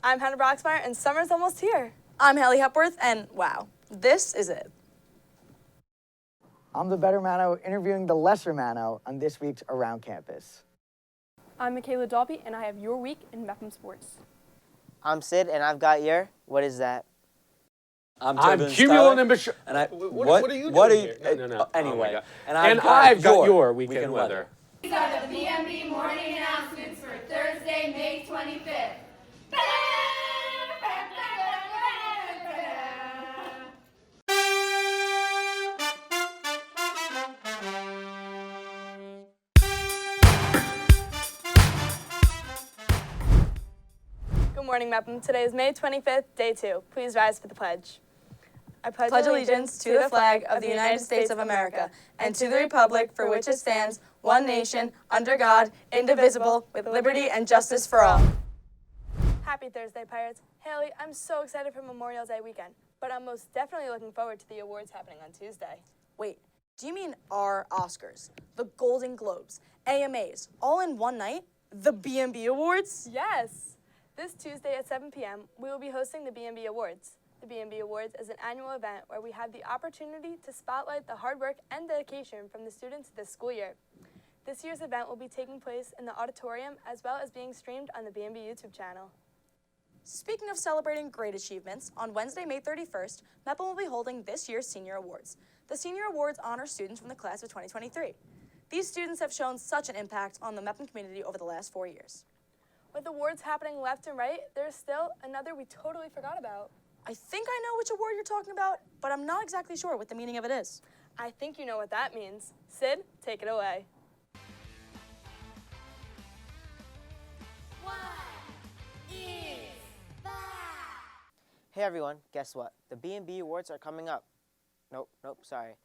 I'm Hannah Broxmeyer, and summer's almost here. I'm Hallie Hepworth, and wow, this is it. I'm the better Manno interviewing the lesser Manno on this week's Around Campus. I'm Makayla Dalby, and I have your week in Mepham sports. I'm Sid, and I've got your, what is that? I'm cumulonimbus. And I, what are you doing here? No. Anyway, Oh and I've got your weekend weather. These are the BMB morning announcements for Thursday, May 25th. Good morning, Mepham. Today is May 25th, day 2. Please rise for the pledge. I Pledge allegiance to the flag of the United States of America and to the republic for which it stands, one nation, under God, indivisible, with liberty and justice for all. Happy Thursday, Pirates. Haley, I'm so excited for Memorial Day weekend, but I'm most definitely looking forward to the awards happening on Tuesday. Wait, do you mean our Oscars, the Golden Globes, AMAs, all in one night? The BMB Awards? Yes! This Tuesday at 7 p.m., we will be hosting the BMB Awards. The BMB Awards is an annual event where we have the opportunity to spotlight the hard work and dedication from the students this school year. This year's event will be taking place in the auditorium as well as being streamed on the BMB YouTube channel. Speaking of celebrating great achievements, on Wednesday, May 31st, Mepham will be holding this year's Senior Awards. The Senior Awards honor students from the class of 2023. These students have shown such an impact on the Mepham community over the last 4 years. With awards happening left and right, there's still another we totally forgot about. I think I know which award you're talking about, but I'm not exactly sure what the meaning of it is. I think you know what that means. Sid, take it away. What is that? Hey everyone, guess what? The BMB Awards are coming up. Nope, sorry.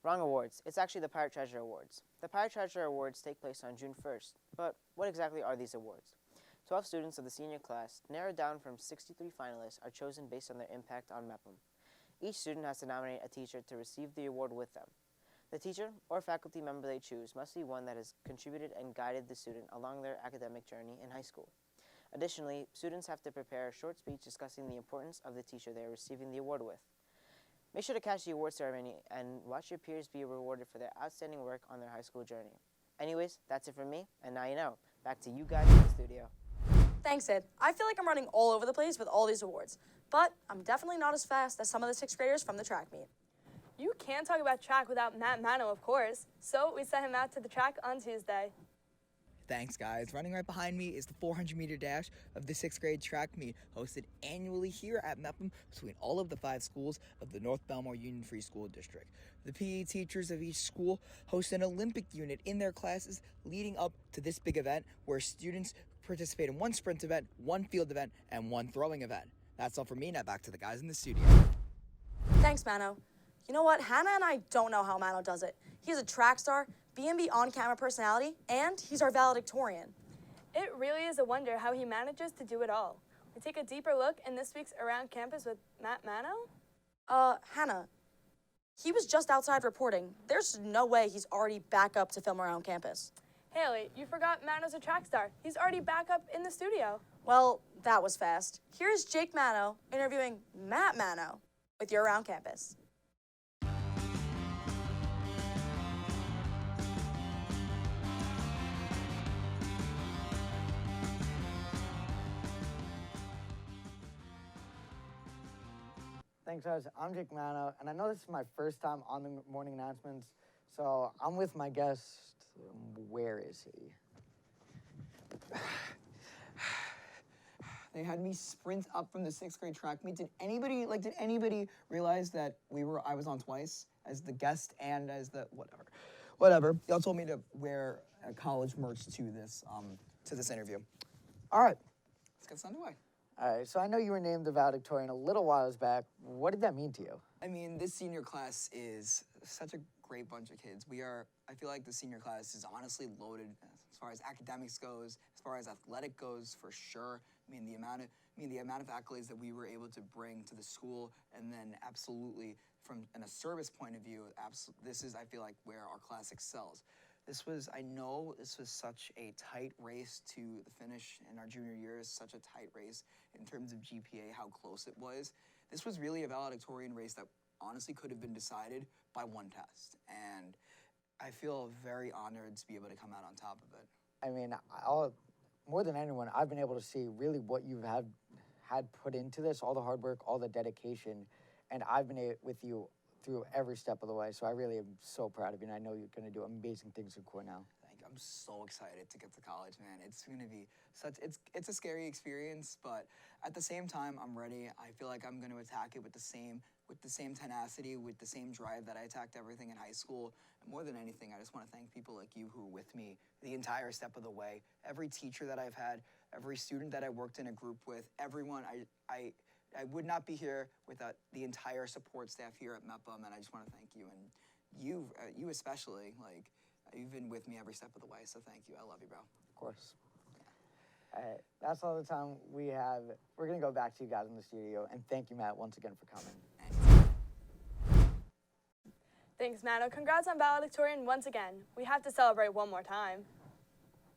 Wrong awards. It's actually the Pirate Treasure Awards. The Pirate Treasure Awards take place on June 1st, but what exactly are these awards? 12 students of the senior class, narrowed down from 63 finalists, are chosen based on their impact on Mepham. Each student has to nominate a teacher to receive the award with them. The teacher or faculty member they choose must be one that has contributed and guided the student along their academic journey in high school. Additionally, students have to prepare a short speech discussing the importance of the teacher they are receiving the award with. Make sure to catch the award ceremony and watch your peers be rewarded for their outstanding work on their high school journey. Anyways, that's it from me, and now you know. Back to you guys in the studio. Thanks, Ed. I feel like I'm running all over the place with all these awards, but I'm definitely not as fast as some of the 6th graders from the track meet. You can't talk about track without Matt Manno, of course, so we sent him out to the track on Tuesday. Thanks, guys. Running right behind me is the 400-meter dash of the 6th grade track meet, hosted annually here at Mepham between all of the 5 schools of the North Bellmore Union Free School District. The PE teachers of each school host an Olympic unit in their classes leading up to this big event where students participate in 1 sprint event, 1 field event, and 1 throwing event. That's all from me. Now back to the guys in the studio. Thanks, Manno. You know what? Hannah and I don't know how Manno does it. He's a track star, BMB on-camera personality, and he's our valedictorian. It really is a wonder how he manages to do it all. We take a deeper look in this week's Around Campus with Matt Manno. Hannah, he was just outside reporting. There's no way he's already back up to film around campus. Haley, you forgot Manno's a track star. He's already back up in the studio. Well, that was fast. Here's Jake Manno interviewing Matt Manno with your Around Campus. Thanks, guys. I'm Jake Manno, and I know this is my first time on the morning announcements, so I'm with my guest. Where is he? They had me sprint up from the 6th grade track meet. Did anybody realize that I was on twice as the guest and as the whatever. Y'all told me to wear a college merch to this interview. All right, let's get sent away. All right, so I know you were named the valedictorian a little while back. What did that mean to you? I mean, this senior class is such a great bunch of kids. I feel like the senior class is honestly loaded as far as academics goes, as far as athletic goes, for sure. I mean, the amount of accolades that we were able to bring to the school, and then absolutely from a service point of view, this is, I feel like, where our class excels. I know this was such a tight race to the finish in our junior years, such a tight race in terms of GPA, how close it was. This was really a valedictorian race that honestly could have been decided by one test. And I feel very honored to be able to come out on top of it. I mean, more than anyone, I've been able to see really what you've had put into this, all the hard work, all the dedication, and I've been with you through every step of the way. So I really am so proud of you, and I know you're going to do amazing things in Cornell. Thank you. I'm so excited to get to college, man. It's going to be it's a scary experience, but at the same time, I'm ready. I feel like I'm going to attack it with the same tenacity, with the same drive that I attacked everything in high school. And more than anything, I just want to thank people like you who were with me the entire step of the way. Every teacher that I've had, every student that I worked in a group with, everyone, I would not be here without the entire support staff here at Mepham, and I just want to thank you. And you especially, like, you've been with me every step of the way, so thank you. I love you, bro. Of course. All right, that's all the time we have. We're going to go back to you guys in the studio, and thank you, Matt, once again for coming. Thanks, Manno. Congrats on valedictorian once again. We have to celebrate one more time.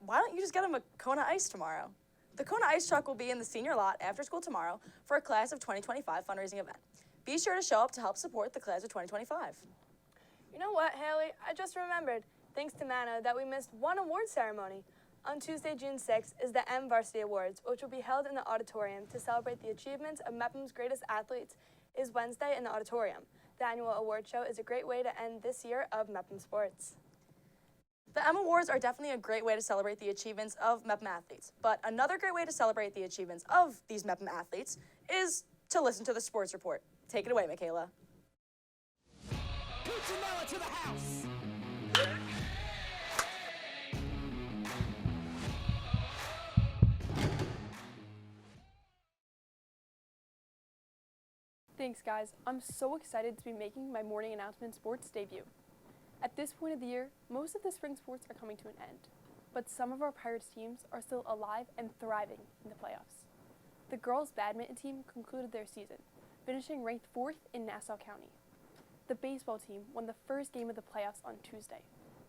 Why don't you just get him a Kona Ice tomorrow? The Kona Ice truck will be in the senior lot after school tomorrow for a Class of 2025 fundraising event. Be sure to show up to help support the Class of 2025. You know what, Haley? I just remembered, thanks to Manno, that we missed one award ceremony. On Tuesday, June 6th, is the M Varsity Awards, which will be held in the auditorium to celebrate the achievements of Mepham's greatest athletes. Is Wednesday in the auditorium. The annual award show is a great way to end this year of Mepham sports. The M Awards are definitely a great way to celebrate the achievements of Mepham athletes, but another great way to celebrate the achievements of these Mepham athletes is to listen to the sports report. Take it away, Makayla. To the house. Thanks, guys. I'm so excited to be making my morning announcement sports debut. At this point of the year, most of the spring sports are coming to an end, but some of our Pirates teams are still alive and thriving in the playoffs. The girls' badminton team concluded their season, finishing ranked 4th in Nassau County. The baseball team won the first game of the playoffs on Tuesday.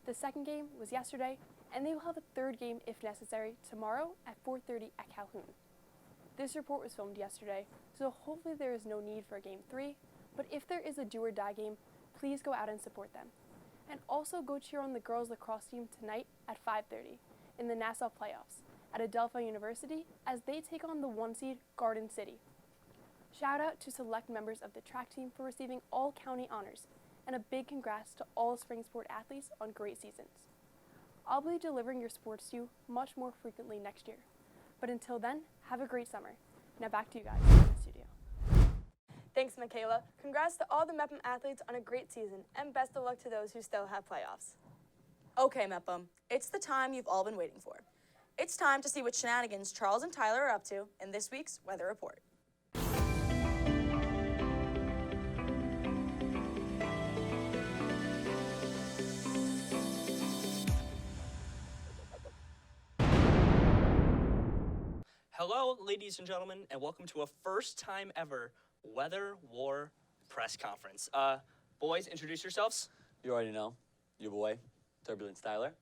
The second game was yesterday, and they will have a third game, if necessary, tomorrow at 4:30 at Calhoun. This report was filmed yesterday, so hopefully there is no need for a Game 3, but if there is a do-or-die game, please go out and support them. And also go cheer on the girls lacrosse team tonight at 5:30 in the Nassau playoffs at Adelphi University as they take on the 1-seed Garden City. Shout out to select members of the track team for receiving all county honors, and a big congrats to all spring sport athletes on great seasons. I'll be delivering your sports to you much more frequently next year. But until then, have a great summer. Now back to you guys in the studio. Thanks, Makayla. Congrats to all the Mepham athletes on a great season, and best of luck to those who still have playoffs. Okay, Mepham, it's the time you've all been waiting for. It's time to see what shenanigans Charles and Tyler are up to in this week's Weather Report. Hello, ladies and gentlemen, and welcome to a first-time ever Weather War press conference. Boys, introduce yourselves. You already know. Your boy, Turbulence Tyler.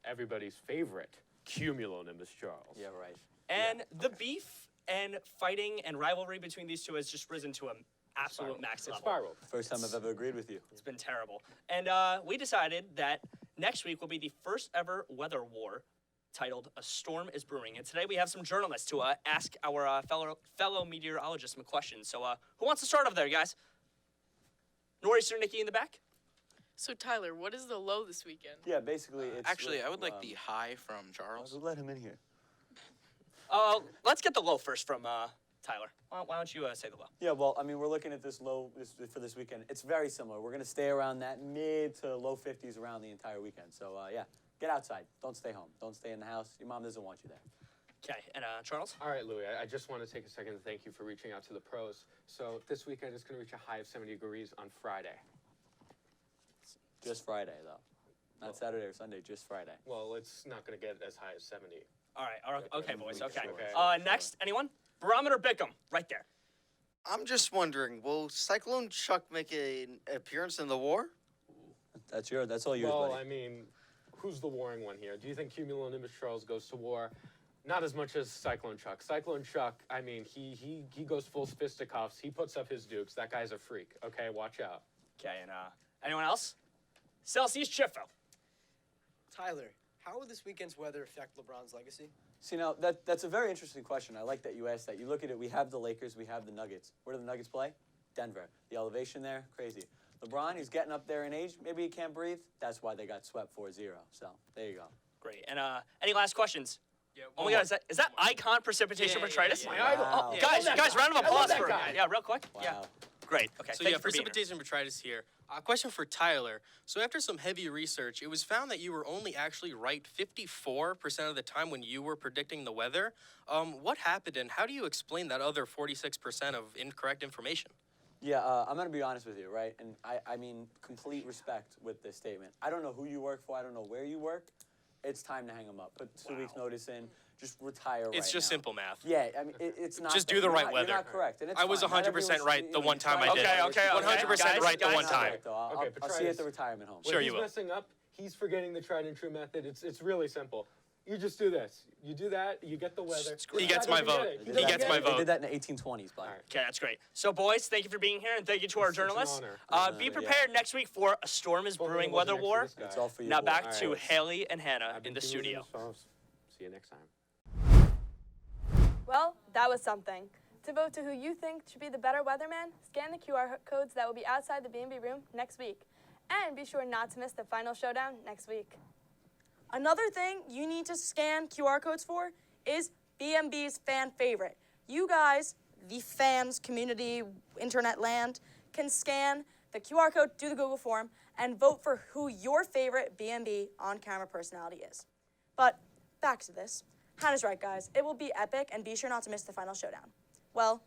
Everybody's favorite, Cumulonimbus Charles. Yeah, right. And the beef and fighting and rivalry between these two has just risen to an absolute max level. It's spiraled. First time I've ever agreed with you. It's been terrible. And we decided that next week will be the first ever Weather War titled A Storm is Brewing. And today we have some journalists to ask our fellow meteorologists some questions. So who wants to start over there, guys? Norris or Nikki in the back? So, Tyler, what is the low this weekend? Yeah, basically it's... Actually, I would like the high from Charles. Let him in here. Let's get the low first from Tyler. Why don't you say the low? Yeah, well, I mean, we're looking at this low for this weekend. It's very similar. We're going to stay around that mid to low 50s around the entire weekend. So, yeah, get outside. Don't stay home. Don't stay in the house. Your mom doesn't want you there. Okay, and Charles? All right, Louie, I just want to take a second to thank you for reaching out to the pros. So this weekend is going to reach a high of 70 degrees on Friday. Just Friday, though. Not Saturday or Sunday, just Friday. Well, it's not going to get as high as 70. All right, okay, boys, okay. Okay. Next, anyone? Barometer Bickham, right there. I'm just wondering, will Cyclone Chuck make an appearance in the war? That's all yours, Well, buddy. I mean, who's the warring one here? Do you think Cumulonimbus Charles goes to war? Not as much as Cyclone Chuck. Cyclone Chuck, I mean, he goes full fisticuffs. He puts up his dukes. That guy's a freak. Okay, watch out. Okay, and anyone else? Celsius Chiffo. Tyler, how will this weekend's weather affect LeBron's legacy? See, now, that's a very interesting question. I like that you asked that. You look at it, we have the Lakers, we have the Nuggets. Where do the Nuggets play? Denver. The elevation there, crazy. LeBron, he's getting up there in age. Maybe he can't breathe. That's why they got swept 4-0. So, there you go. Great. And any last questions? Yeah, Oh my God, is that icon precipitation botrytis? yeah, My idol. Wow. Oh, guys, round of applause that for him. guy. Yeah, real quick. Wow. Yeah. Great. Okay. So thank yeah, you for being here. precipitation botrytis here. A question for Tyler. So after some heavy research, it was found that you were only actually right 54% of the time when you were predicting the weather. What happened, and how do you explain that other 46% of incorrect information? Yeah, I'm going to be honest with you, right? And I mean, complete respect with this statement. I don't know who you work for. I don't know where you work. It's time to hang them up. Put 2 weeks notice in. Just retire right now. It's just simple math. Yeah, I mean, it's not. Just that. do the You're right not- weather. You're not correct. And it's I was fine. Not 100% everyone's- right the one time I did. Okay, okay, 100% right the one Not time. correct, though. Okay, I'll see you Petritis. at the retirement home. When Sure he's you will. messing up, he's forgetting the tried and true method. It's really simple. You just do this. You do that, you get the weather. He gets my vote. He gets my They vote. did that in the 1820s, bud. All right. Okay, that's great. So, boys, thank you for being here, and thank you to our It's an journalists. honor. Be prepared next week for A Storm is If only Brewing it wasn't Weather next to War. this guy. It's all for you. Now boys. back All to right. Haley and Hannah I've in been the doing studio. this, so see you next time. Well, that was something. To vote to who you think should be the better weatherman, scan the QR codes that will be outside the B&B room next week. And be sure not to miss the final showdown next week. Another thing you need to scan QR codes for is BMB's fan favorite. You guys, the fans, community, internet land, can scan the QR code, do the Google form, and vote for who your favorite BMB on-camera personality is. But back to this. Hannah's right, guys. It will be epic, and be sure not to miss the final showdown. Well,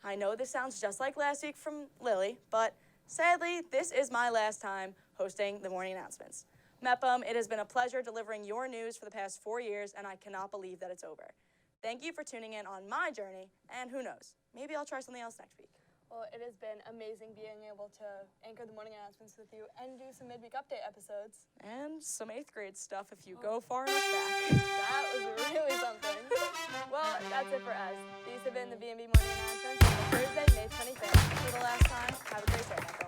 I know this sounds just like last week from Lily, but sadly, this is my last time hosting the morning announcements. Mepham, it has been a pleasure delivering your news for the past 4 years, and I cannot believe that it's over. Thank you for tuning in on my journey, and who knows, maybe I'll try something else next week. Well, it has been amazing being able to anchor the morning announcements with you and do some midweek update episodes. And some 8th grade stuff if you go far enough back. That was really something. Well, that's it for us. These have been the B&B morning announcements on Thursday, May 25th. For the last time, have a great day.